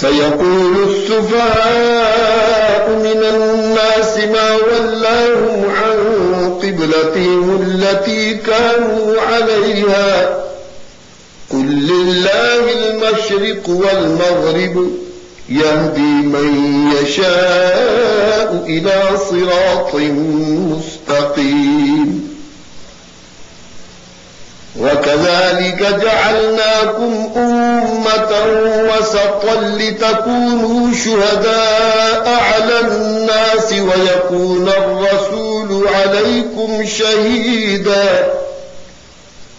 سيقول السفهاء من الناس ما ولاهم عن قبلتهم التي كانوا عليها قل لله المشرق والمغرب يهدي من يشاء إلى صراط مستقيم وكذلك جعلناكم أمة وسطا لتكونوا شهداء على الناس ويكون الرسول عليكم شهيدا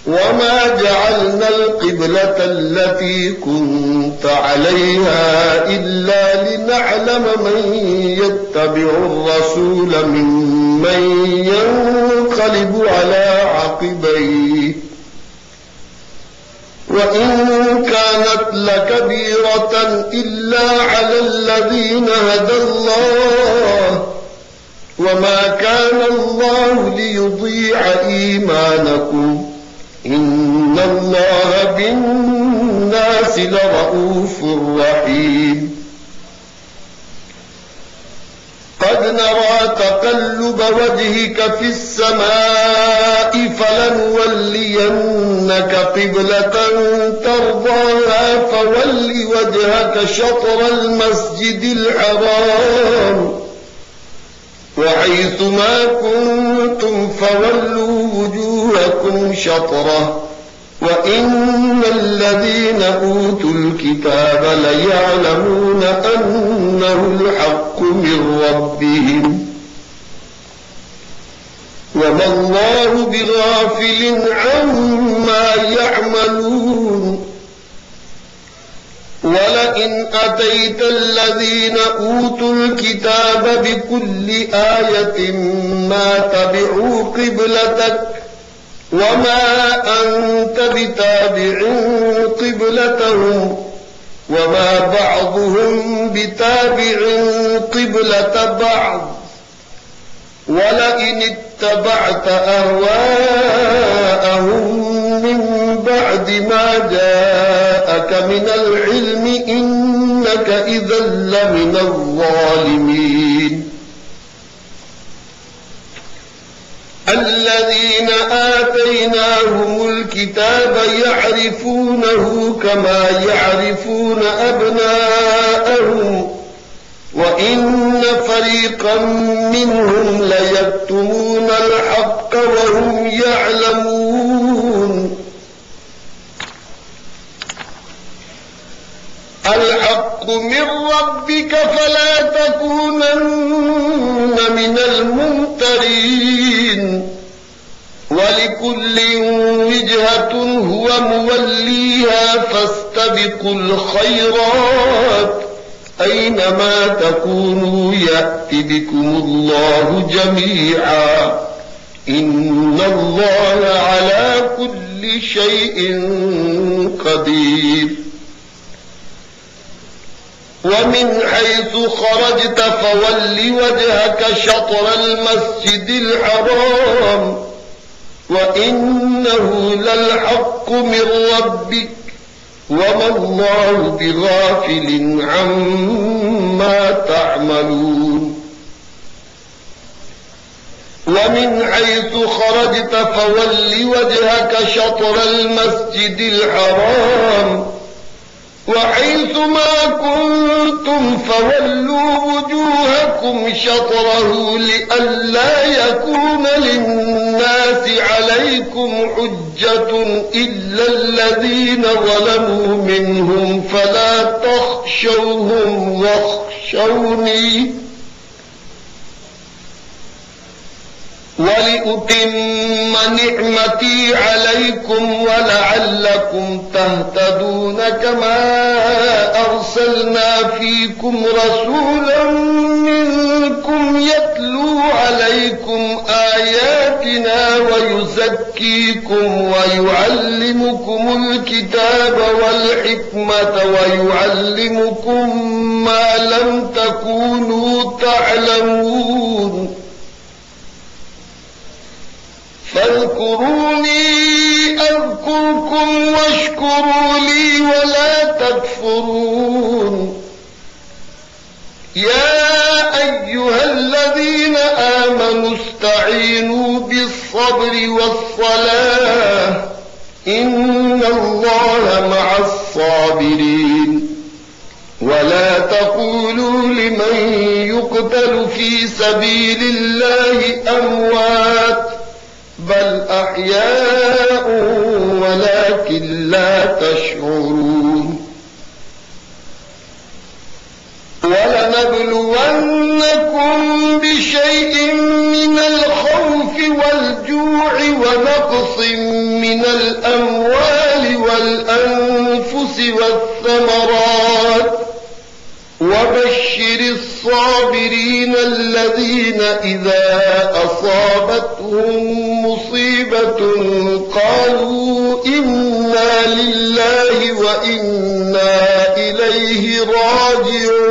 وما جعلنا القبلة التي كنت عليها إلا لنعلم من يتبع الرسول ممن ينقلب على عقبيه وإن كانت لكبيرة إلا على الذين هدى الله وما كان الله ليضيع إيمانكم إن الله بالناس لرؤوف رحيم قد نرى تقلب وجهك في السماء فلنولينك قبلة ترضاها فول وجهك شطر المسجد الحرام وحيث ما كنتم فولوا وجوهكم شطره وإن الذين أوتوا الكتاب ليعلمون أنه الحق من ربهم وما الله بغافل عما يعملون ولئن أتيت الذين أوتوا الكتاب بكل آية ما تبعوا قبلتك وما أنت بتابع قبلتهم وما بعضهم بتابع قبلة بعض ولئن اتبعت أهواءهم من بعد ما جاءك من العلم إنك إذا لمن الظالمين الذين آتيناهم الكتاب يعرفونه كما يعرفون أبناءهم وإن فريقا منهم ليكتمون الحق وهم يعلمون الحق من ربك فلا تكونن من الممترين ولكل وجهة هو موليها فاستبقوا الخيرات أينما تكونوا يأت بكم الله جميعا إن الله على كل شيء قدير ومن حيث خرجت فول وجهك شطر المسجد الحرام وإنه للحق من ربك وما الله بغافل عما تعملون ومن حيث خرجت فول وجهك شطر المسجد الحرام وحيث ما كنتم فولوا وجوهكم شطره لئلا يكون للناس عليكم حجة إلا الذين ظلموا منهم فلا تخشوهم واخشوني ولأتم نعمتي عليكم ولعلكم تهتدون كما أرسلنا فيكم رسولا منكم يتلو عليكم آياتنا ويزكيكم ويعلمكم الكتاب والحكمة ويعلمكم ما لم تكونوا تعلمون فاذكروني أذكركم واشكروا لي ولا تكفرون يا أيها الذين آمنوا استعينوا بالصبر والصلاة إن الله مع الصابرين ولا تقولوا لمن يقتل في سبيل الله أموات بل أحياء ولكن لا تشعرون ولنبلونكم بشيء من الخوف والجوع ونقص من الأموال والأنفس والثمرات وبشر الصابرين الذين إذا أصابتهم مصيبة قالوا إنا لله وإنا إليه راجعون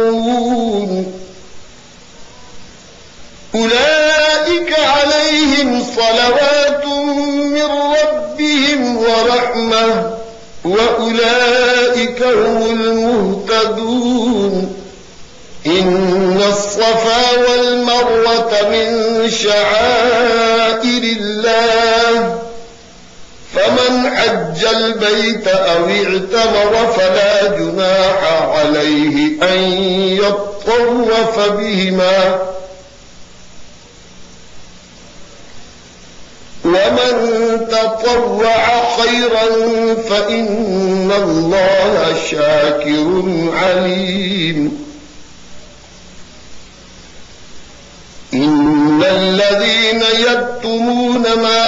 أولئك عليهم صلوات من ربهم ورحمة وأولئك هم المهتدون إن الصفا والمروة من شعائر الله فمن حج البيت أو اعتمر فلا جناح عليه أن يطوف بهما ومن تطوع خيرا فإن الله شاكر عليم إن الذين يكتمون ما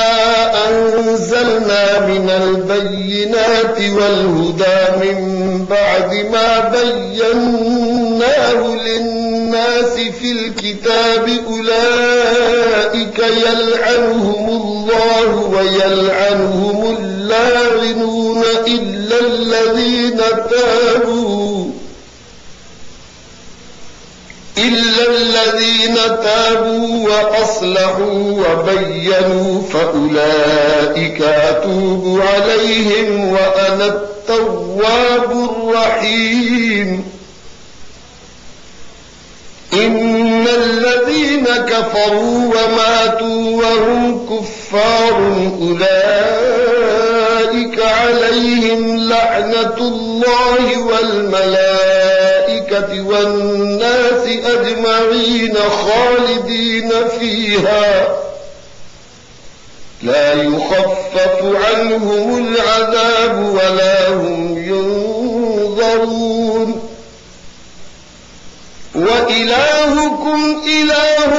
أنزلنا من البينات والهدى من بعد ما بيناه للناس في الكتاب أولئك يلعنهم الله ويلعنهم اللاعنون إلا الذين تابوا وأصلحوا وبينوا فأولئك أتوب عليهم وأنا التواب الرحيم إن الذين كفروا وماتوا وهم كفار أولئك عليهم لعنة الله والملائكة والناس أجمعين خالدين فيها لا يخفف عنهم العذاب ولا هم ينظرون وإلهكم إله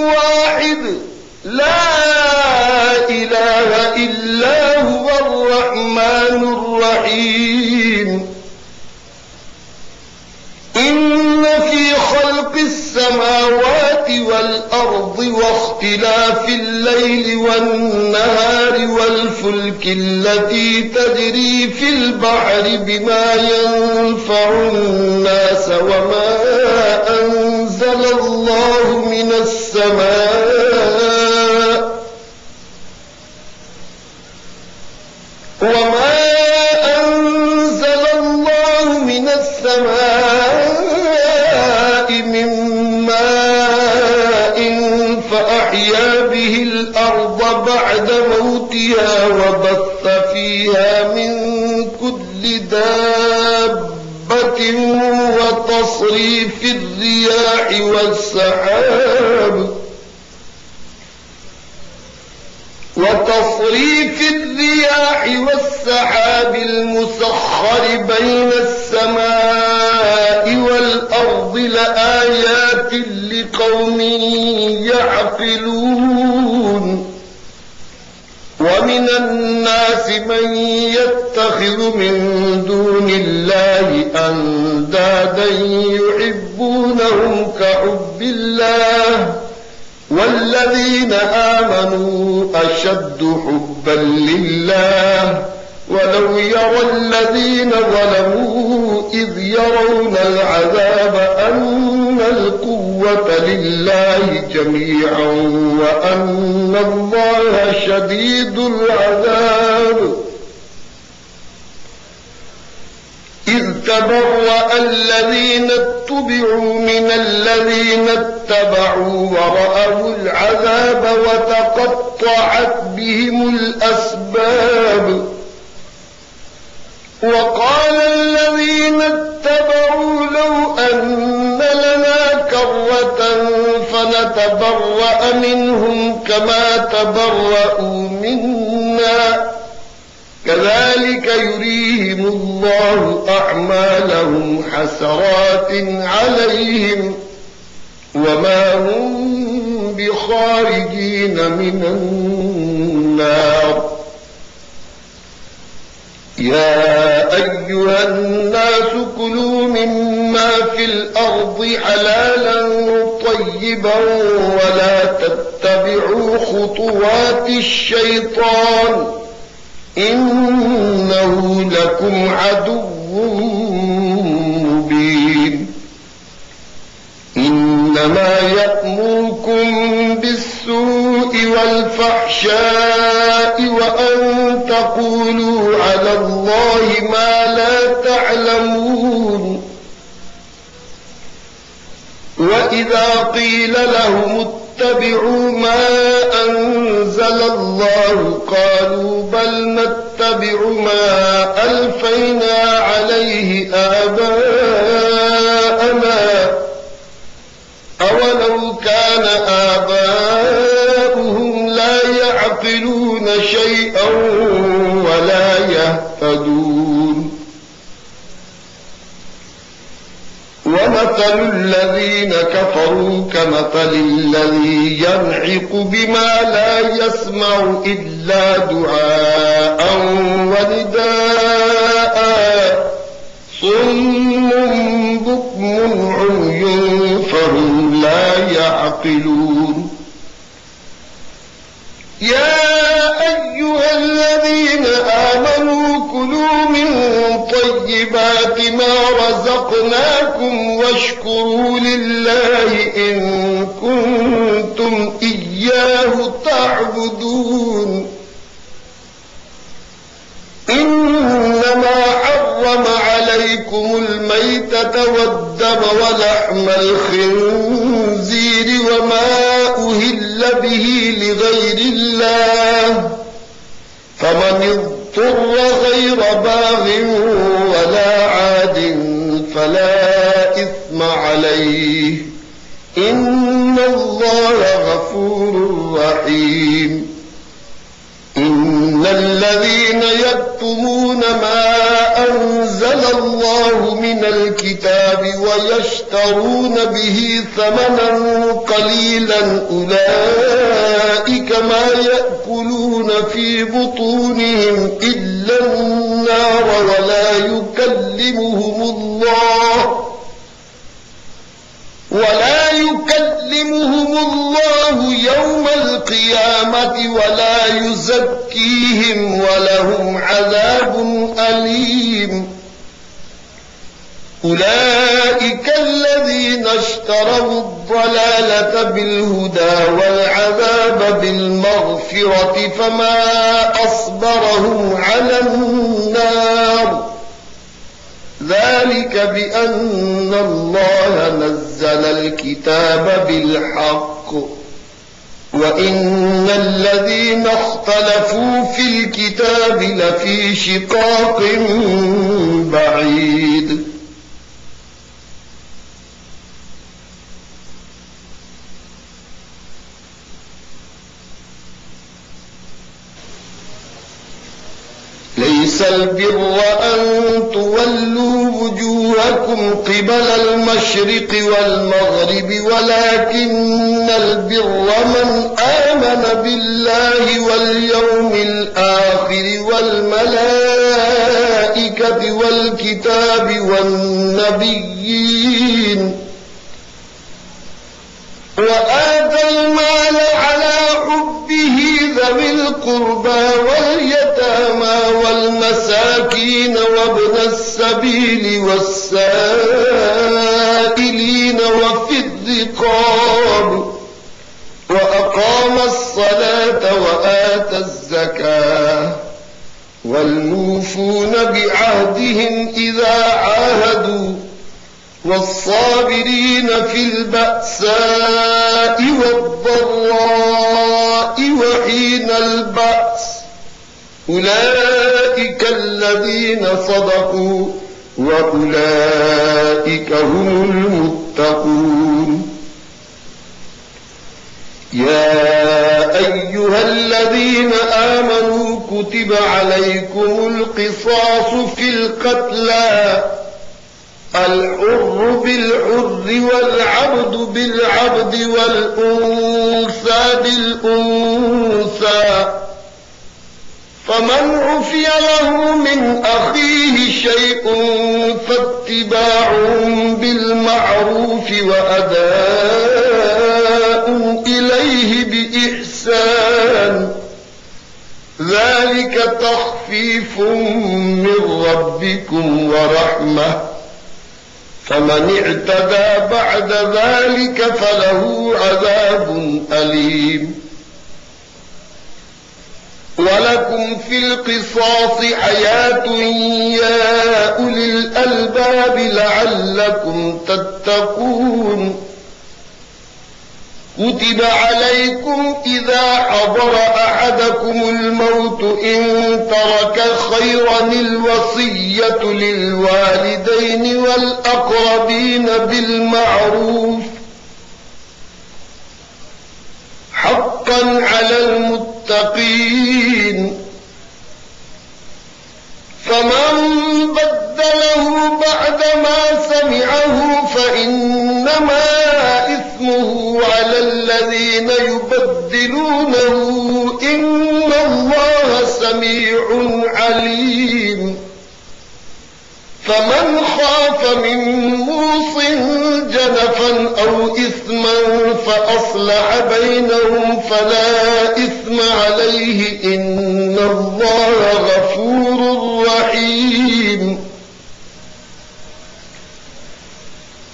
واحد لا إله إلا هو الرحمن الرحيم إن في خلق السماوات والأرض واختلاف الليل والنهار والفلك التي تجري في البحر بما ينفع الناس وما أنزل الله من السماء من ماء فأحيا به الأرض بعد موتها وبث فيها من كل دابة وتصريف الرياح والسحاب المسخر بين السماء والأرض لآيات لقوم يعقلون ومن الناس من يتخذ من دون الله أندادا يحبونهم كحب الله والذين آمنوا أشد حبا لله ولو يرى الذين ظلموا إذ يرون العذاب أن القوة لله جميعا وأن الله شديد العذاب إذ تبرأ الذين اتبعوا من الذين اتبعوا ورأوا العذاب وتقطعت بهم الأسباب وقال الذين اتبعوا لو أن لنا كرة فنتبرأ منهم كما تبرأوا منا كذلك يريهم الله أعمالهم حسرات عليهم وما هم بخارجين من النار يا أيها الناس كلوا مما في الأرض حلالا طيبا ولا تتبعوا خطوات الشيطان إنه لكم عدو مبين إنما يأمركم بالسوء والفحشاء وأن تقولوا على الله ما لا تعلمون وإذا قيل لهم اتبعوا ما أنزل الله قالوا بل نتبع ما ألفينا عليه آباءنا أولو كان آباؤهم لا يعقلون شيئا ولا يهتدون ومثل الذين كفروا كمثل الذي ينعق بما لا يسمع إلا دعاء ونداء صم بكم عمي فهم لا يعقلون يا أيها الذين آمنوا كلوا من طيبات ما رزقناكم واشكروا لله إن كنتم إياه تعبدون إنما حرم عليكم الميتة والدم ولحم الخنزير وما أهل به لغير الله فمن اضطر غير باغ ولا عاد فلا إثم عليه إن الله غفور رحيم إن الذين يكتمون ما أنزل الله من الكتاب ويشترون به ثمنا قليلا أولئك ما يأكلون في بطونهم إلا النار ولا يكلمهم الله يوم القيامة ولا يزكيهم ولهم عذاب أليم أولئك الذين اشتروا الضلالة بالهدى والعذاب بالمغفرة فما أصبرهم على النار ذلك بأن الله نزل الكتاب بالحق وإن الذين اختلفوا في الكتاب لفي شقاق بعيد ليس البر أن تولوا وجوهكم قبل المشرق والمغرب ولكن البر من آمن بالله واليوم الآخر والملائكة والكتاب والنبيين وآتى المال على حبه ذوي القربى واليتامى والمساكين وابن السبيل والسائلين وفي الرقاب وأقام الصلاة وآتى الزكاة والموفون بعهدهم إذا عاهدوا والصابرين في البأساء والضراء وحين البأس أولئك الذين صدقوا وأولئك هم المتقون. يا أيها الذين آمنوا كتب عليكم القصاص في القتلى الحر بالحر والعبد بالعبد والأنثى بالأنثى فمن عفي له من أخيه شيء فاتباع بالمعروف وأداء إليه بإحسان ذلك تخفيف من ربكم ورحمة فمن اعتدى بعد ذلك فله عذاب أليم. ولكم في القصاص حياة يا أولي الألباب لعلكم تتقون. كتب عليكم إذا حضر أحدكم الموت إن ترك خيرا الوصية للوالدين والأقربين بالمعروف حقا على المتقين. فمن بدله بعدما سمعه فإنما إثمه على الذين يبدلونه إن الله سميع عليم. فمن خاف من موص جنفا أو إثما فأصلح بينهم فلا إثم عليه إن الله غفور رحيم.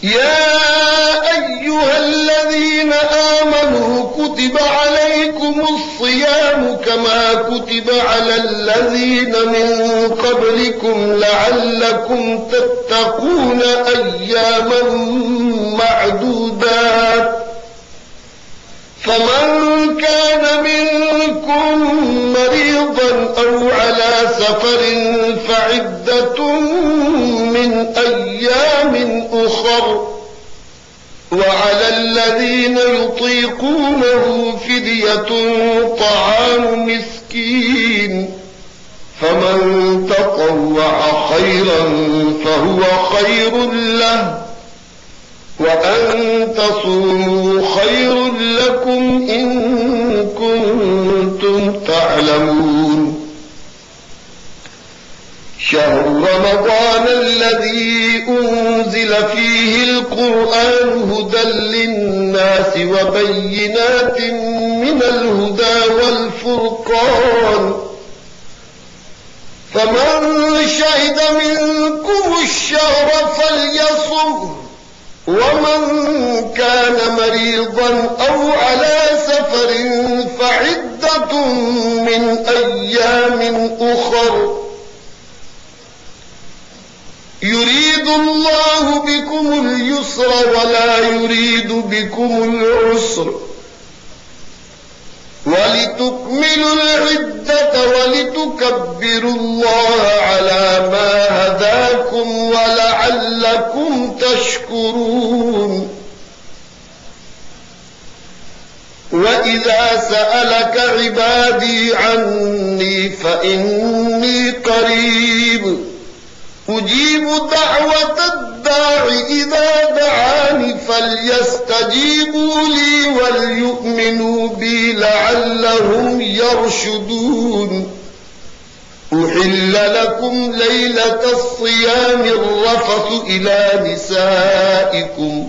يا أيها الذين آمنوا كتب عليكم الصيام كما كتب على الذين من قبلكم لعلكم تتقون أياما معدودات. فمن كان منكم مريضا أو على سفر فعدة من أيام أخر وعلى الذين يطيقونه فدية طعام مسكين فمن تطوع خيرا فهو خير له وأن تصوموا خير لكم إن كنتم تعلمون. شهر رمضان الذي أنزل فيه القرآن هدى للناس وبينات من الهدى والفرقان فمن شهد منكم الشهر فليصم ومن كان مريضا أو على سفر فعدة من أيام أخر يريد الله بكم اليسر ولا يريد بكم العسر ولتكملوا العدة ولتكبروا الله على ما هداكم ولعلكم تشكرون. وإذا سألك عبادي عني فإني قريب أجيب دعوة الداع إذا دعاني فليستجيبوا لي وليؤمنوا بي لعلهم يرشدون. أحل لكم ليلة الصيام الرفث إلى نسائكم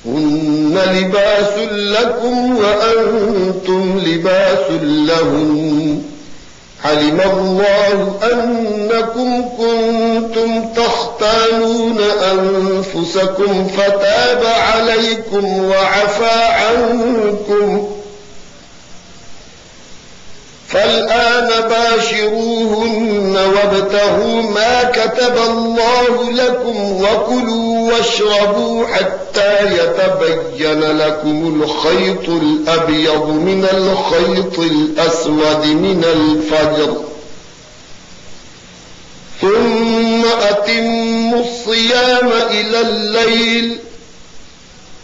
هن لباس لكم وأنتم لباس لهن علم الله أنكم كنتم تختانون أنفسكم فتاب عليكم وعفى عنكم فالآن باشروهن وابتغوا ما كتب الله لكم وكلوا واشربوا حتى يتبين لكم الخيط الأبيض من الخيط الأسود من الفجر ثم أتموا الصيام إلى الليل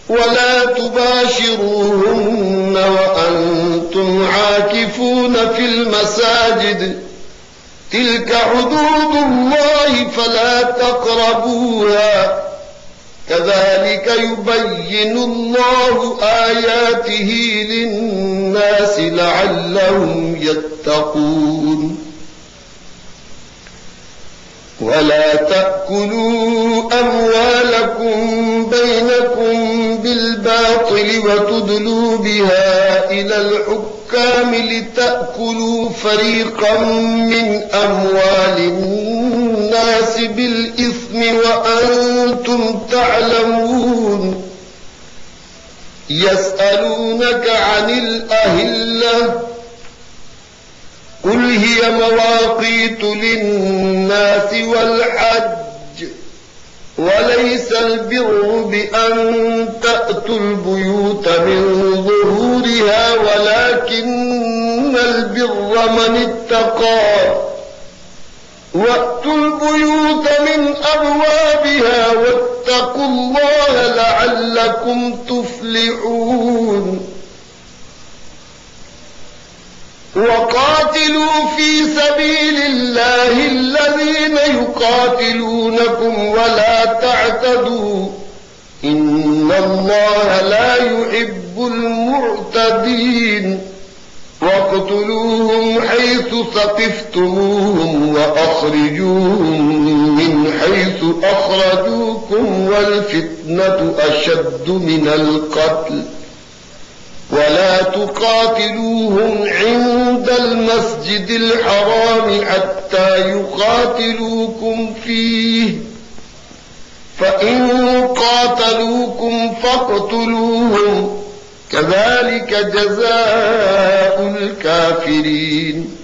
ولا تباشروهن وأنتم عاكفون في المساجد تلك حدود الله فلا تقربوها كذلك يبين الله آياته للناس لعلهم يتقون ولا تأكلوا أموالكم بينكم بالباطل وتدلوا بها إلى الحكام لتأكلوا فريقا من أموال الناس بالإثم وأنتم تعلمون يسألونك عن الأهلة قل هي مواقيت للناس والحج وليس البر بأن تأتوا البيوت من ظهورها ولكن البر من اتقى وأتوا البيوت من أبوابها واتقوا الله لعلكم تفلحون وقاتلوا في سبيل الله الذين يقاتلونكم ولا تعتدوا إن الله لا يحب المعتدين واقتلوهم حيث ثقفتموهم وأخرجوهم من حيث أخرجوكم والفتنة أشد من القتل ولا تقاتلوهم عند المسجد الحرام حتى يقاتلوكم فيه فإن قاتلوكم فاقتلوهم كذلك جزاء الكافرين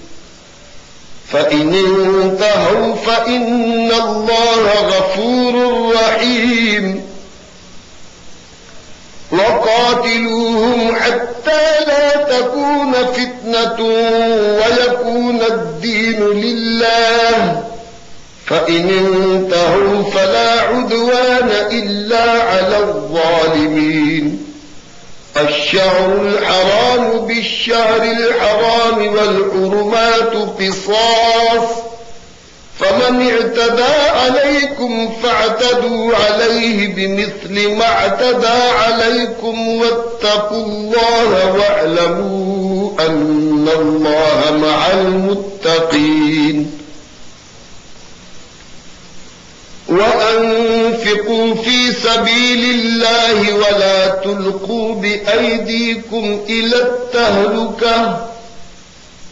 فإن انتهوا فإن الله غفور رحيم وقاتلوهم حتى لا تكون فتنة ويكون الدين لله فإن انتهوا فلا عدوان إلا على الظالمين الشهر الحرام بالشهر الحرام والحرمات قصاص فمن اعتدى عليكم فاعتدوا عليه بمثل ما اعتدى عليكم واتقوا الله واعلموا أن الله مع المتقين وأنفقوا في سبيل الله ولا تلقوا بأيديكم إلى التهلكة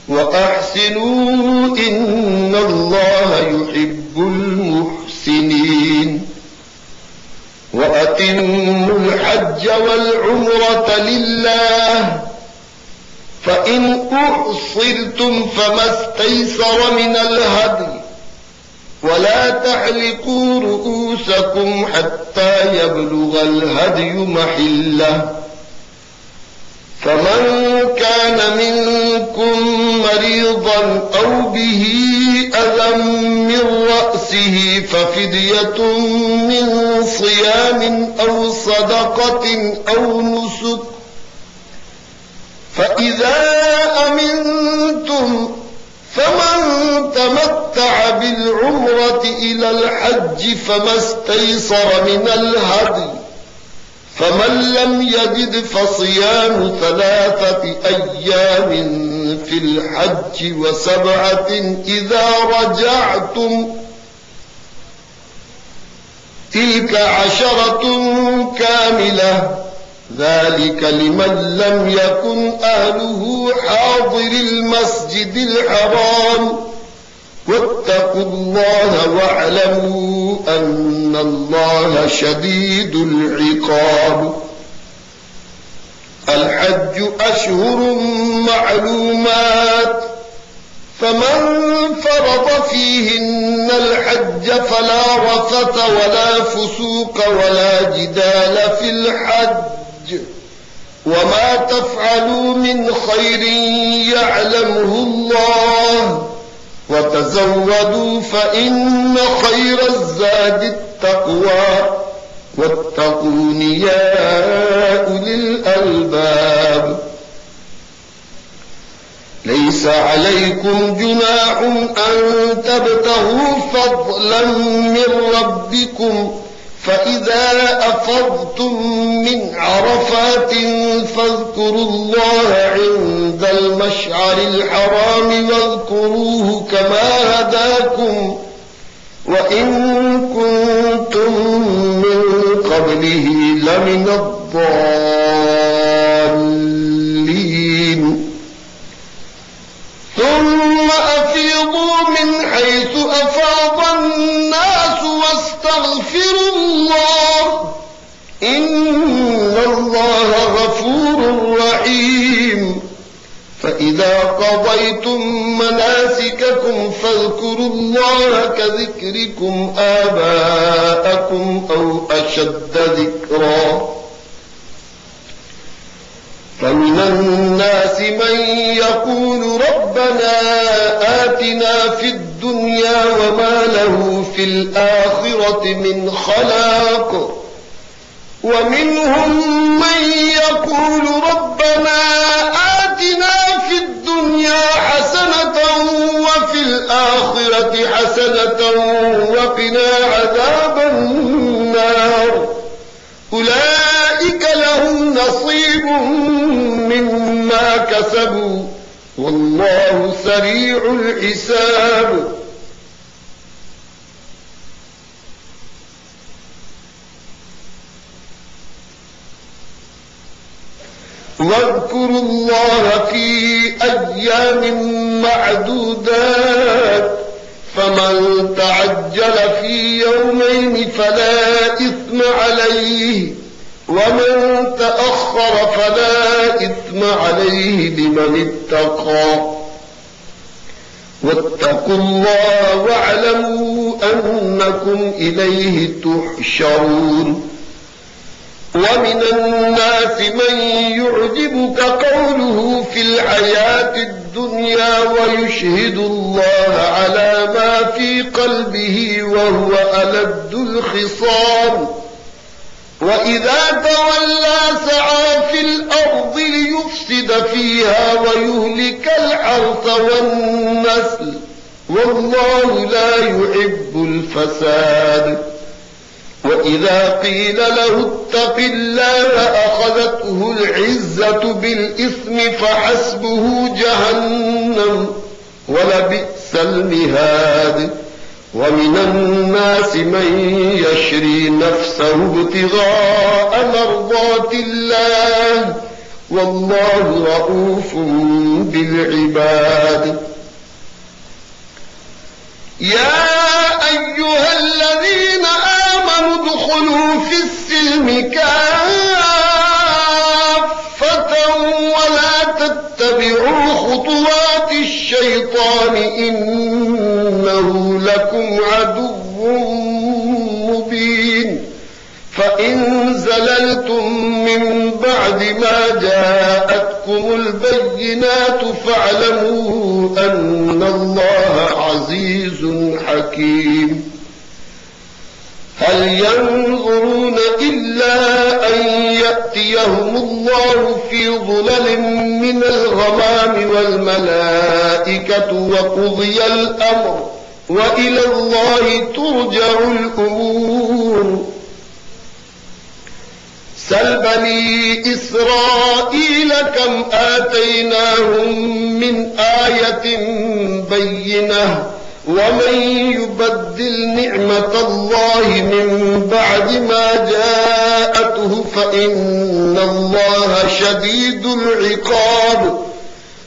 وأحسنوا إن الله يحب المحسنين وأتموا الحج والعمرة لله فإن أحصرتم فما استيسر من الهدي ولا تحلقوا رؤوسكم حتى يبلغ الهدي محله فمن كان منكم مريضا أو به أذى من رأسه ففدية من صيام أو صدقة أو نسك فإذا أمنتم فمن تمتع بالعمرة إلى الحج فما استيسر من الهدي فمن لم يجد فصيام 3 أيام في الحج و7 إذا رجعتم تلك 10 كاملة ذلك لمن لم يكن أهله حاضر المسجد الحرام واتقوا الله واعلموا أن الله شديد العقاب الحج أشهر معلومات فمن فرض فيهن الحج فلا رفث ولا فسوق ولا جدال في الحج وما تفعلوا من خير يعلمه الله وتزودوا فإن خير الزاد التقوى واتقون يا أولي الألباب. ليس عليكم جناح أن تبتغوا فضلا من ربكم فإذا أفضتم من عرفات فاذكروا الله عند المشعر الحرام واذكروه كما هداكم وإن كنتم من قبله لمن الضالين. ثم أفيضوا من حيث أفاض الناس واستغفروا الله إن الله غفور رحيم. فإذا قضيتم مناسككم فاذكروا الله كذكركم آباءكم أو أشد ذكرا. فمن الناس من يقول ربنا آتنا في الدنيا وما له في الآخرة من خلاق ومنهم من يقول ربنا آتنا في الدنيا حسنة وفي الآخرة حسنة وقنا عذاب النار. أولئك لهم نصيب مما كسبوا والله سريع الحساب. واذكروا الله في أيام معدودات فمن تعجل في يومين فلا إثم عليه ومن تأخر فلا إثم عليه لمن اتقى واتقوا الله واعلموا أنكم إليه تحشرون. ومن الناس من يعجبك قوله في الحياة الدنيا ويشهد الله على ما في قلبه وهو ألد الخصام وإذا تولى سعى في الأرض ليفسد فيها ويهلك الحرث والنسل والله لا يحب الفساد. وإذا قيل له اتق الله أخذته العزة بالإثم فحسبه جهنم ولبئس المهاد. ومن الناس من يشري نفسه ابتغاء مرضات الله والله رؤوف بالعباد. يا أيها الذين آمنوا ادخلوا في السلم كافة ولا تتبعوا خطوات الشيطان إنه لكم عدو مبين. فإن زللتم من بعد ما جاءتكم البينات فاعلموا أن الله عزيز حكيم. هل ينظرون إلا أن يأتيهم الله في ظلل من الغمام والملائكة وقضي الأمر وإلى الله ترجع الأمور. سل بني إسرائيل كم آتيناهم من آية بينة ومن يبدل نعمة الله من بعد ما جاءته فإن الله شديد العقاب.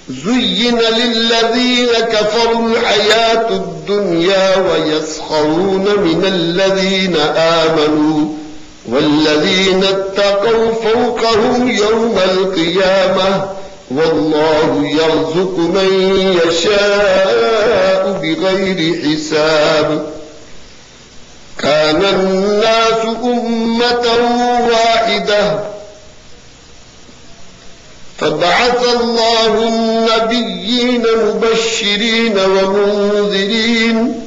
زين للذين كفروا الحياة الدنيا ويسخرون من الذين آمنوا والذين اتقوا فوقهم يوم القيامة والله يرزق من يشاء بغير حساب كان الناس أمة واحدة فبعث الله النبيين مبشرين ومنذرين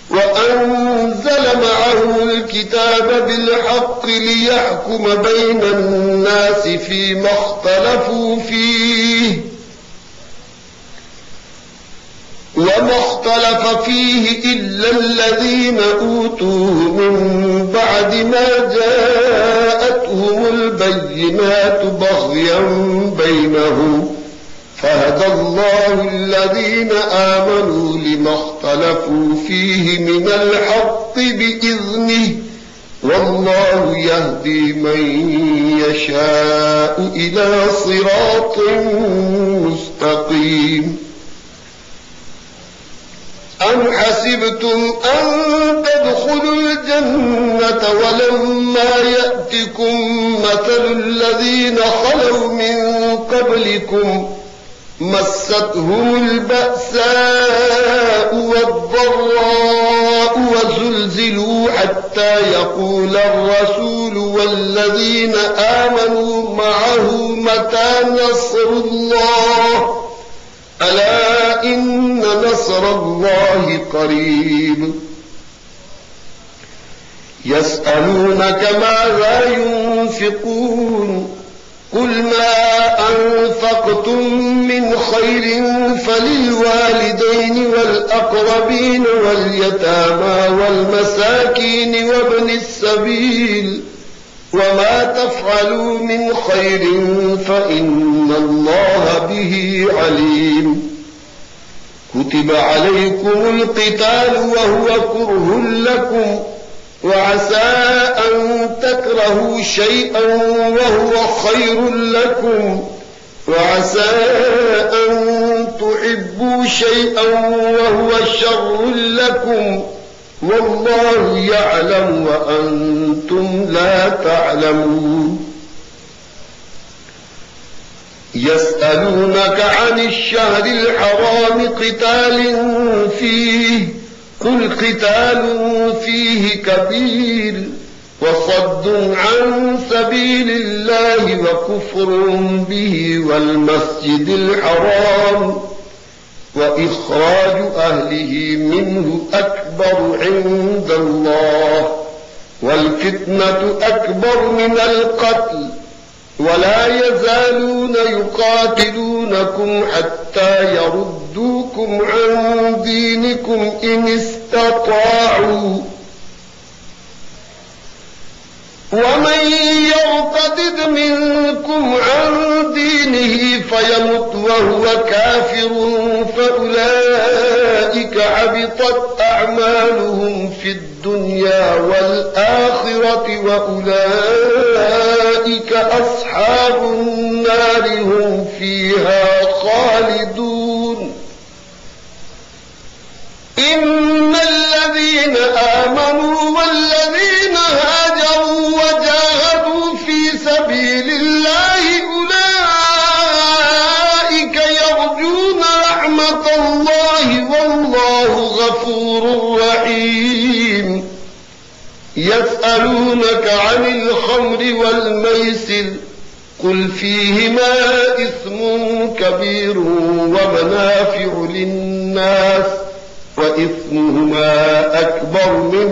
وأنزل معهم الكتاب بالحق ليحكم بين الناس فيما اختلفوا فيه وما اختلف فيه إلا الذين أوتوه من بعد ما جاءتهم البينات بغيا بينهم فهدى الله الذين آمنوا لما اختلفوا فيه من الحق بإذنه والله يهدي من يشاء إلى صراط مستقيم أم حسبتم أن تدخلوا الجنة ولما يأتكم مثل الذين خلوا من قبلكم مستهم البأساء والضراء وزلزلوا حتى يقول الرسول والذين آمنوا معه متى نصر الله ألا إن نصر الله قريب يسألونك ماذا ينفقون قل ما أنفقتم من خير فللوالدين والأقربين واليتامى والمساكين وابن السبيل وما تفعلوا من خير فإن الله به عليم كتب عليكم القتال وهو كره لكم وعسى أن تكرهوا شيئا وهو خير لكم وعسى أن تحبوا شيئا وهو شر لكم والله يعلم وأنتم لا تعلمون يسألونك عن الشهر الحرام قتال فيه قل قتال فيه كبير وصد عن سبيل الله وكفر به والمسجد الحرام وإخراج أهله منه أكبر عند الله والفتنة أكبر من القتل ولا يزالون يقاتلونكم حتى يردوكم عن دينكم إن استطاعوا ومن يرتد منكم عن دينه فيمت وهو كافر فأولئك حبطت أعمالهم في الدنيا والآخرة وأولئك أصحاب النار هم فيها خالدون إن الذين آمنوا والذين هاجروا وجاهدوا في سبيل الله أولئك يرجون رحمة الله والله غفور رحيم يسألونك عن الخمر والميسر قل فيهما إثم كبير ومنافع للناس وإثمهما أكبر من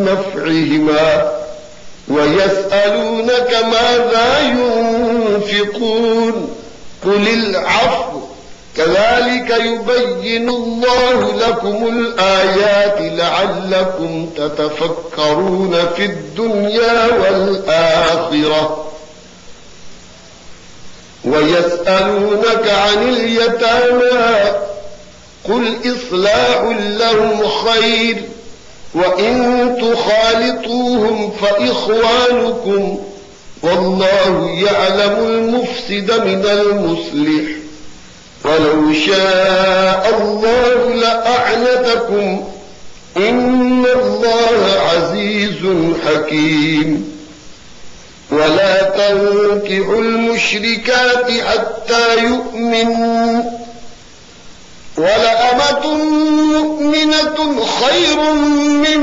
نفعهما ويسألونك ماذا ينفقون قل العفو كذلك يبين الله لكم الآيات لعلكم تتفكرون في الدنيا والآخرة ويسألونك عن اليتامى قل إصلاح لهم خير وإن تخالطوهم فإخوانكم والله يعلم المفسد من المصلح ولو شاء الله لأعنتكم إن الله عزيز حكيم ولا تنكحوا المشركات حتى يؤمنوا ولأمة مؤمنة خير من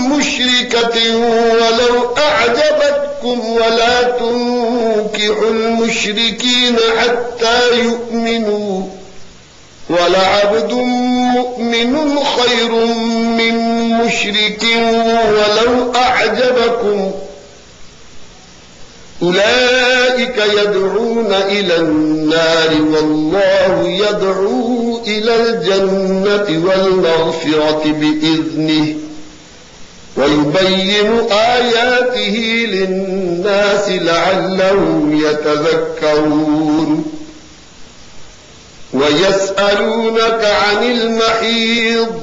مشركة ولو أعجبتكم ولا تنكحوا المشركين حتى يؤمنوا ولعبد مؤمن خير من مشرك ولو أعجبكم أولئك يدعون إلى النار والله يدعو إلى الجنة والمغفرة بإذنه ويبين آياته للناس لعلهم يتذكرون ويسألونك عن المحيض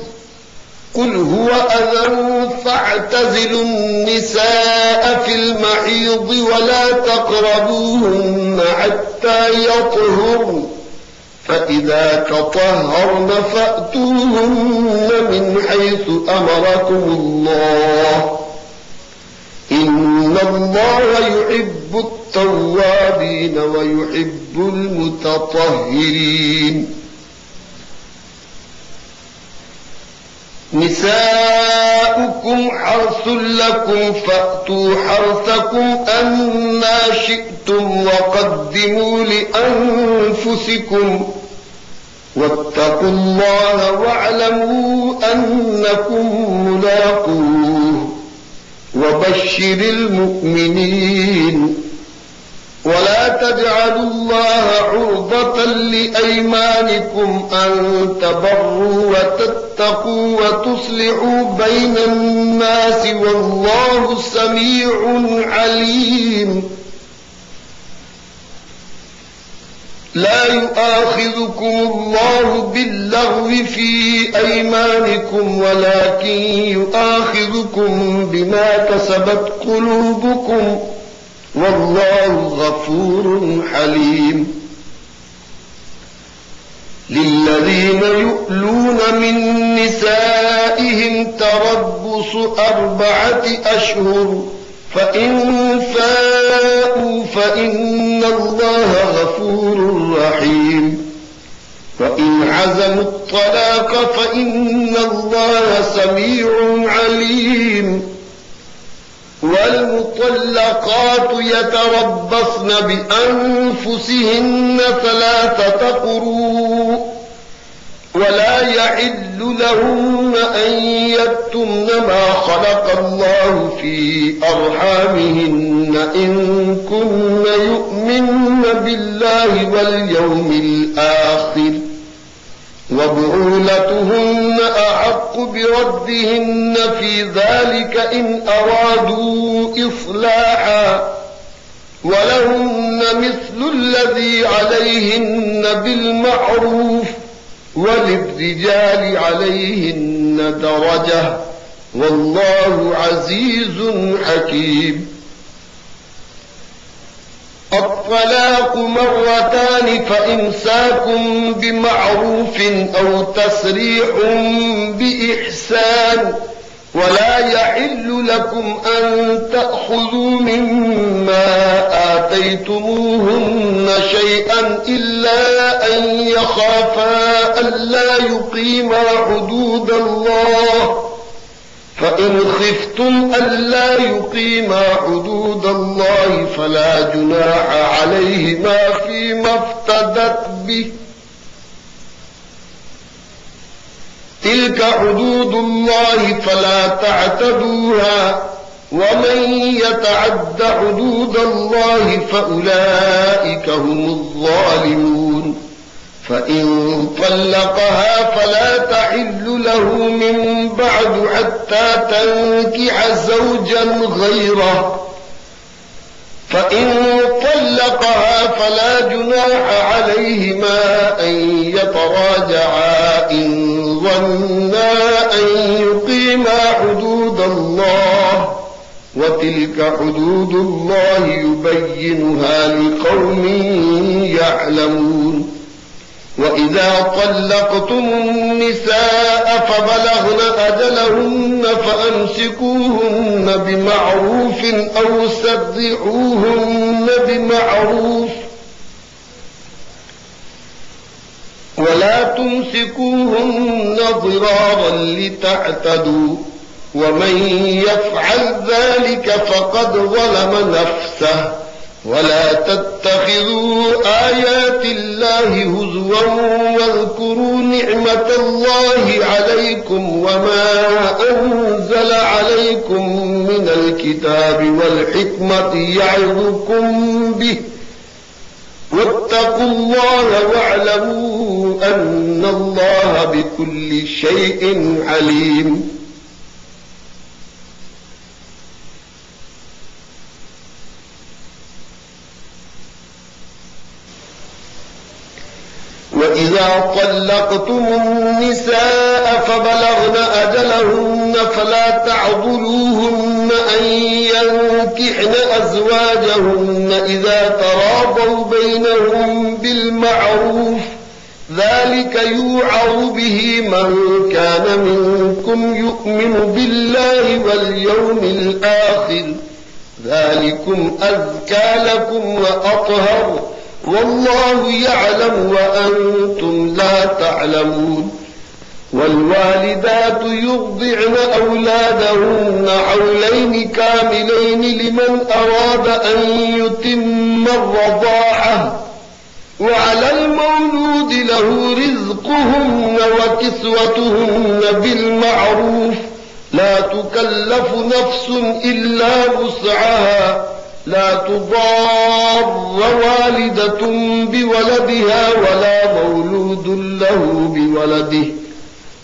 قل هو أذى فاعتزلوا النساء في المحيض ولا تقربوهن حتى يطهرن فإذا تطهرن فأتوهن من حيث أمركم الله إن الله يحب التوابين ويحب المتطهرين نساؤكم حرث لكم فأتوا حرثكم أنى شئتم وقدموا لأنفسكم واتقوا الله واعلموا أنكم ملاقوه وبشر المؤمنين ولا تجعلوا الله عرضة لأيمانكم أن تبروا وتتقوا وتصلحوا بين الناس والله سميع عليم لا يؤاخذكم الله باللغو في أيمانكم ولكن يؤاخذكم بما كسبت قلوبكم والله غفور حليم للذين يؤلون من نسائهم تربص 4 أشهر فإن فاءوا فإن الله غفور رحيم وإن عزموا الطلاق فإن الله سميع عليم والمطلقات يتربصن بأنفسهن 3 قروء ولا يحل لهن أن يكتمن ما خلق الله في أرحامهن إن كن يؤمن بالله واليوم الآخر وبعولتهن أحق بردهن في ذلك إن أرادوا إصلاحا ولهن مثل الذي عليهن بالمعروف وللرجال عليهن درجة والله عزيز حكيم الطلاق 2 فإمساكم بمعروف أو تسريح بإحسان ولا يحل لكم أن تأخذوا مما آتيتموهن شيئا إلا أن يخافا ألا يقيما حدود الله فإن خفتم ألا يقيما حدود الله فلا جناح عليهما فيما افتدت به تلك حدود الله فلا تعتدوها ومن يتعد حدود الله فأولئك هم الظالمون فإن طلقها فلا تحل له من بعد حتى تنكح زوجا غيره فإن طلقها فلا جناح عليهما أن يتراجعا إن ظنا أن يقيما حدود الله وتلك حدود الله يبينها لقوم يعلمون وإذا طلقتم النساء فبلغن أجلهن فأمسكوهن بمعروف أو سرحوهن بمعروف ولا تمسكوهن ضرارا لتعتدوا ومن يفعل ذلك فقد ظلم نفسه ولا تتخذوا آيات الله هزوا واذكروا نعمة الله عليكم وما أنزل عليكم من الكتاب والحكمة يعظكم به واتقوا الله واعلموا أن الله بكل شيء عليم. وإذا طلقتم النساء فبلغن أجلهن فلا تعضلوهن أن ينكحن أزواجهن إذا تراضوا بينهم بالمعروف ذلك يوعظ به من كان منكم يؤمن بالله واليوم الآخر ذلكم أزكى لكم وأطهر والله يعلم وأنتم لا تعلمون. والوالدات يرضعن أولادهن حولين كاملين لمن أراد أن يتم الرضاعة وعلى المولود له رزقهن وكسوتهن بالمعروف لا تكلف نفس إلا وسعها لا تضار والدة بولدها ولا مولود له بولده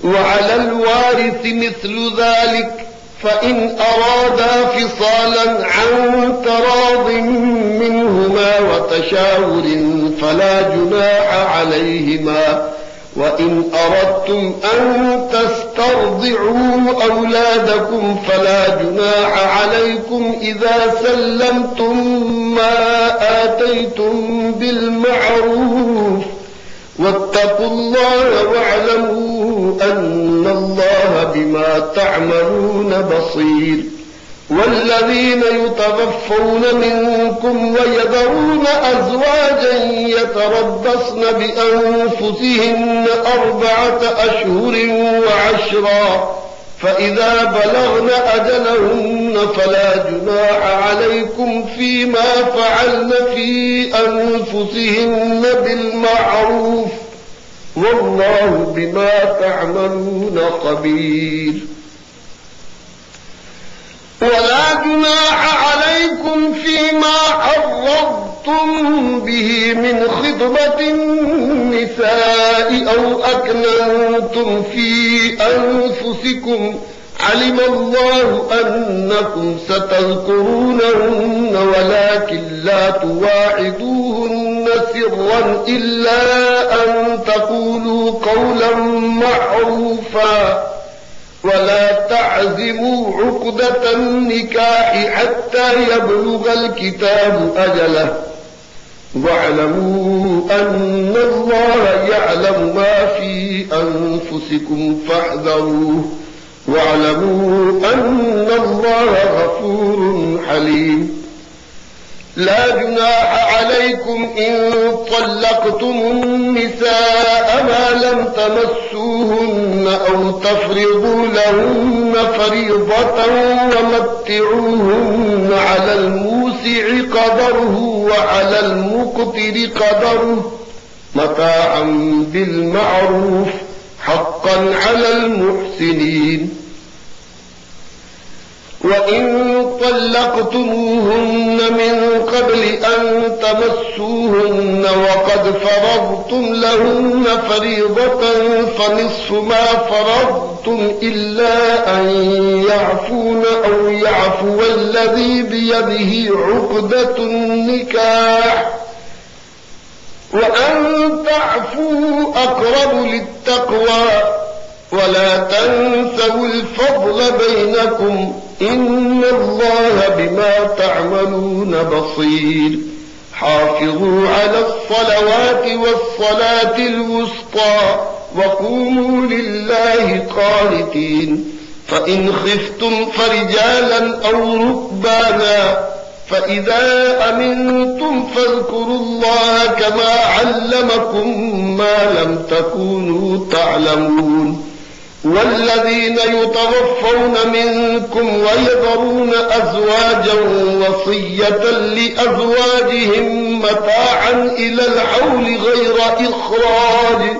وعلى الوارث مثل ذلك فإن أرادا فصالا عن تراض منهما وتشاور فلا جناح عليهما وإن أردتم أن تسترضعوا أولادكم فلا جناح عليكم إذا سلمتم ما آتيتم بالمعروف واتقوا الله واعلموا أن الله بما تعملون بصير. والذين يتوفون منكم ويذرون أزواجا يتربصن بأنفسهن 4 أشهر وعشرا فإذا بلغن أجلهن فلا جناح عليكم فيما فعلن في أنفسهن بالمعروف والله بما تعملون خبير. ولا جناح عليكم فيما عرضتم به من خطبة النساء أو أكننتم في أنفسكم علم الله أنكم ستذكرونهن ولكن لا تواعدوهن سرا إلا أن تقولوا قولا معروفا ولا تعزموا عقدة النكاح حتى يبلغ الكتاب أجله واعلموا أن الله يعلم ما في أنفسكم فاحذروه واعلموا أن الله غفور حليم. لا جناح عليكم إن طلقتم النساء ما لم تمسوهن أو تفرضوا لهن فريضة ومتعوهن على الموسع قدره وعلى المقتر قدره متاعا بالمعروف حقا على المحسنين. وإن طلقتموهن من قبل أن تمسوهن وقد فرضتم لهن فريضة فنصف ما فرضتم إلا أن يعفون أو يعفو الذي بيده عقدة النكاح وأن تعفوا أقرب للتقوى ولا تنسوا الفضل بينكم إن الله بما تعملون بصير. حافظوا على الصلوات والصلاة الوسطى وقوموا لله قانتين فإن خفتم فرجالا أو ركبانا فإذا أمنتم فاذكروا الله كما علمكم ما لم تكونوا تعلمون والذين يتوفون منكم ويذرون أزواجا وصية لأزواجهم متاعا إلى الحول غير إخراج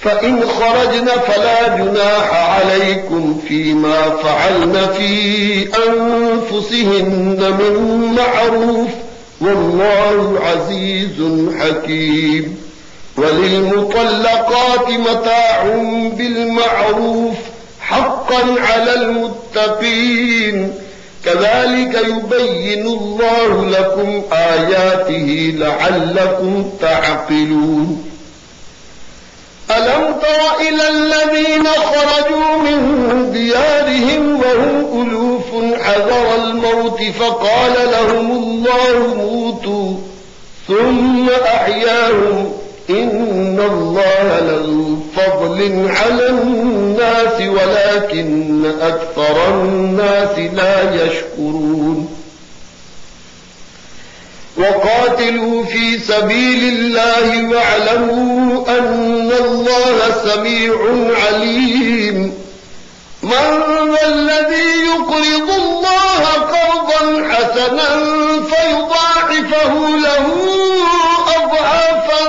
فإن خرجن فلا جناح عليكم فيما فعلن في أنفسهن من معروف والله عزيز حكيم وللمطلقات متاع بالمعروف حقا على المتقين كذلك يبين الله لكم آياته لعلكم تعقلون ألم تر إلى الذين خرجوا من ديارهم وهم ألوف حذر الموت فقال لهم الله موتوا ثم أحياهم إن الله لذو فضل على الناس ولكن أكثر الناس لا يشكرون وقاتلوا في سبيل الله واعلموا أن الله سميع عليم من ذا الذي يقرض الله قرضا حسنا فيضاعفه له أضعافا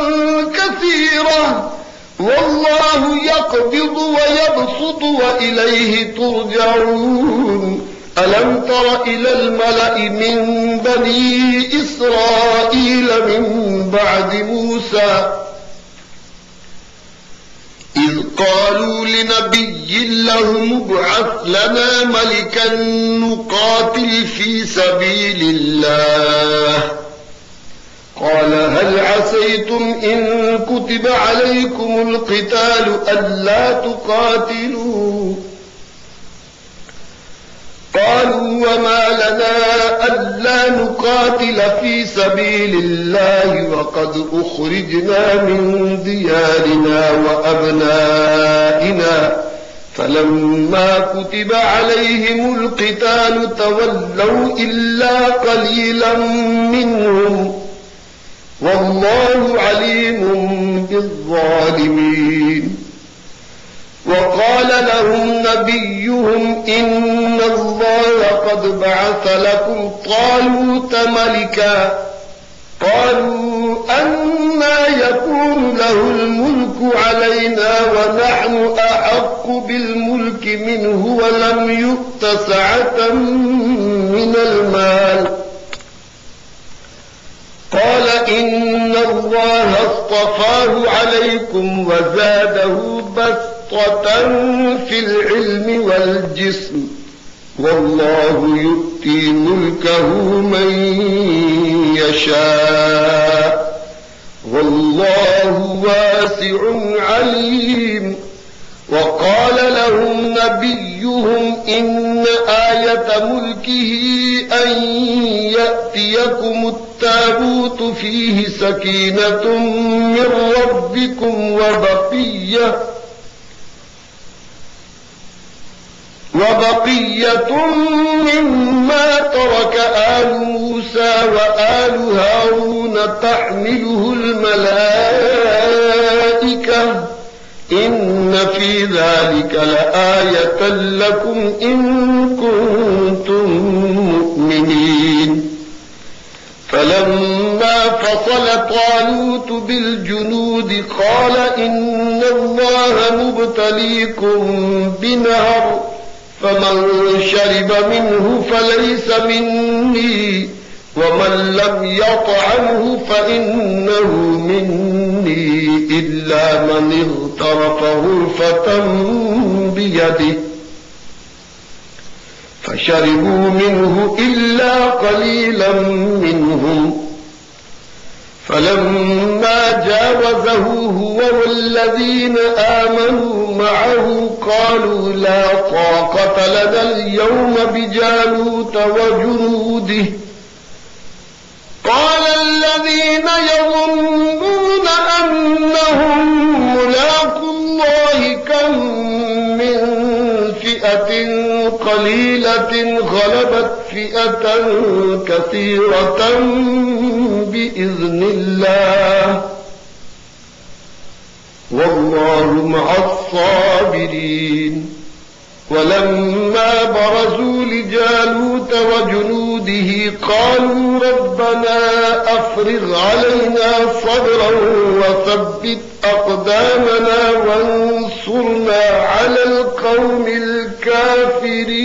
كثيرة والله يقبض ويبسط وإليه ترجعون ألم تر إلى الملأ من بني إسرائيل من بعد موسى إذ قالوا لنبي لهم ابعث لنا ملكا نقاتل في سبيل الله قال هل عسيتم إن كتب عليكم القتال ألا تقاتلوا قالوا وما لنا ألا نقاتل في سبيل الله وقد أخرجنا من ديارنا وأبنائنا فلما كتب عليهم القتال تولوا إلا قليلا منهم والله عليم بالظالمين وقال لهم نبيهم إن الله قد بعث لكم طالوت ملكا قالوا أنى يكون له الملك علينا ونحن أحق بالملك منه ولم يؤت سعة من المال قال إن الله اصطفاه عليكم وزاده بسطة في العلم والجسم والله يؤتي ملكه من يشاء والله واسع عليم وقال لهم نبيهم إن آية ملكه أن يأتيكم التابوت فيه سكينة من ربكم وبقية مما ترك آل موسى وآل هارون تحمله الملائكة إن في ذلك لآية لكم إن كنتم مؤمنين فلما فصل طالوت بالجنود قال إن الله مبتليكم بنهر فمن شرب منه فليس مني ومن لم يطعمه فإنه مني إلا من اغترف غرفة بيده فشربوا منه إلا قليلا منهم فلما جاوزه هو والذين آمنوا معه قالوا لا طاقة لنا اليوم بجالوت وجنوده قال الذين يظنون أنهم ملاقو الله كم من فئة قليلة غلبت فئة كثيرة بإذن الله والله مع الصابرين ولما برزوا لجالوت وجنوده قالوا ربنا أفرغ علينا صبرا وثبت أقدامنا وانصرنا على القوم الكافرين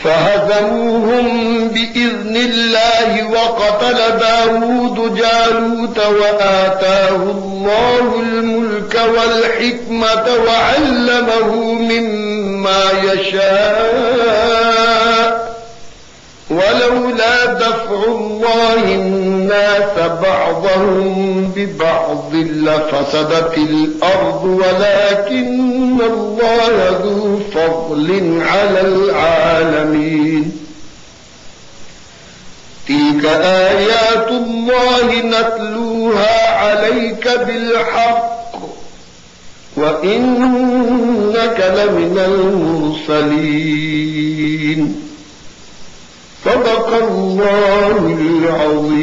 فهزموهم بإذن الله وقتل داود جالوت وآتاه الله الملك والحكمة وعلمه مما يشاء ولولا دفع الله الناس بعضهم ببعض لفسدت الأرض ولكن الله ذو فضل على العالمين تلك آيات الله نتلوها عليك بالحق وإنك لمن المرسلين صدق الله العظيم.